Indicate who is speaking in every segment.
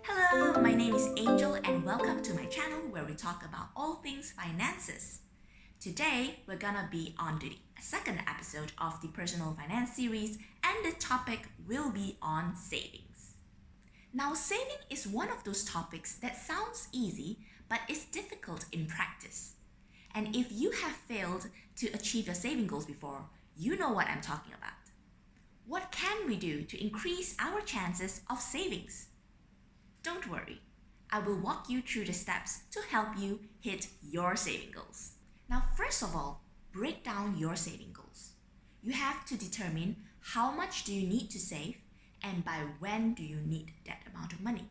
Speaker 1: Hello, my name is Angel and welcome to my channel where we talk about all things finances. Today, we're gonna be on the second episode of the personal finance series and the topic will be on savings. Now, saving is one of those topics that sounds easy but is difficult in practice. And if you have failed to achieve your saving goals before, you know what I'm talking about. What can we do to increase our chances of savings? Don't worry, I will walk you through the steps to help you hit your saving goals. Now, first of all, break down your saving goals. You have to determine how much do you need to save and by when do you need that amount of money.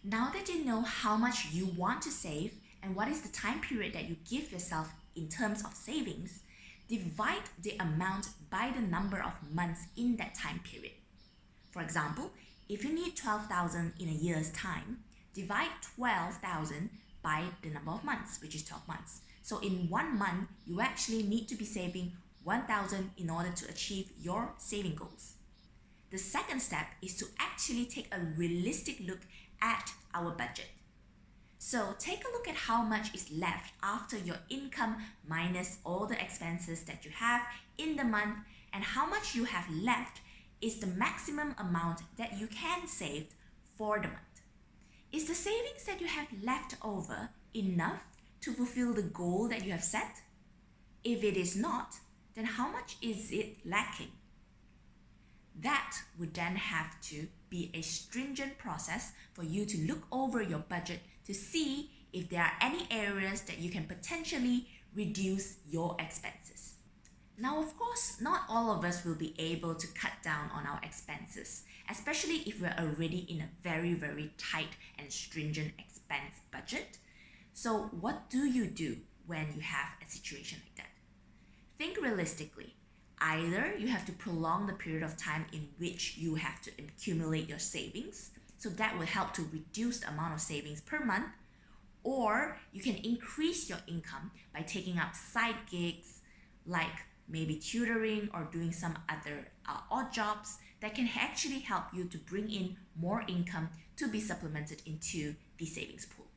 Speaker 1: Now that you know how much you want to save and what is the time period that you give yourself in terms of savings, divide the amount by the number of months in that time period. For example, if you need 12,000 in a year's time, divide 12,000 by the number of months, which is 12 months. So in 1 month, you actually need to be saving 1,000 in order to achieve your saving goals. The second step is to actually take a realistic look at our budget. So take a look at how much is left after your income minus all the expenses that you have in the month and how much you have left is the maximum amount that you can save for the month. Is the savings that you have left over enough to fulfill the goal that you have set? If it is not, then how much is it lacking? That would then have to be a stringent process for you to look over your budget to see if there are any areas that you can potentially reduce your expenses. Now, of course, not all of us will be able to cut down on our expenses, especially if we're already in a very, very tight and stringent expense budget. So what do you do when you have a situation like that? Think realistically. Either you have to prolong the period of time in which you have to accumulate your savings, so that will help to reduce the amount of savings per month, or you can increase your income by taking up side gigs like maybe tutoring or doing some other odd jobs that can actually help you to bring in more income to be supplemented into the savings pool.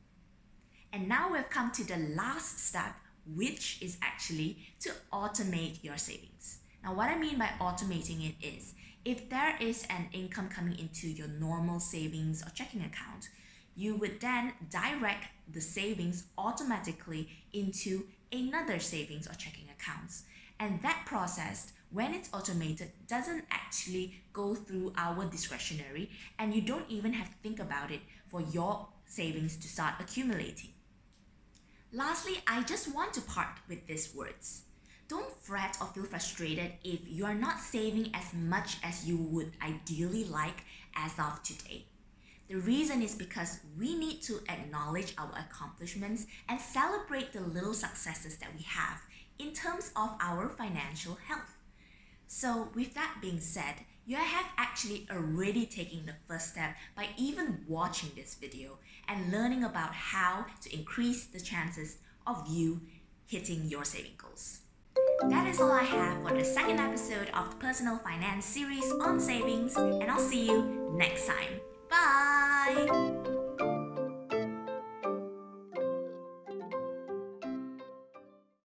Speaker 1: And now we've come to the last step, which is actually to automate your savings. Now, what I mean by automating it is, if there is an income coming into your normal savings or checking account, you would then direct the savings automatically into another savings or checking accounts. And that process, when it's automated, doesn't actually go through our discretionary, and you don't even have to think about it for your savings to start accumulating. Lastly, I just want to part with these words. Don't fret or feel frustrated if you are not saving as much as you would ideally like as of today. The reason is because we need to acknowledge our accomplishments and celebrate the little successes that we have in terms of our financial health. So with that being said, you have actually already taken the first step by even watching this video and learning about how to increase the chances of you hitting your saving goals. That is all I have for the second episode of the personal finance series on savings, and I'll see you next time. Bye!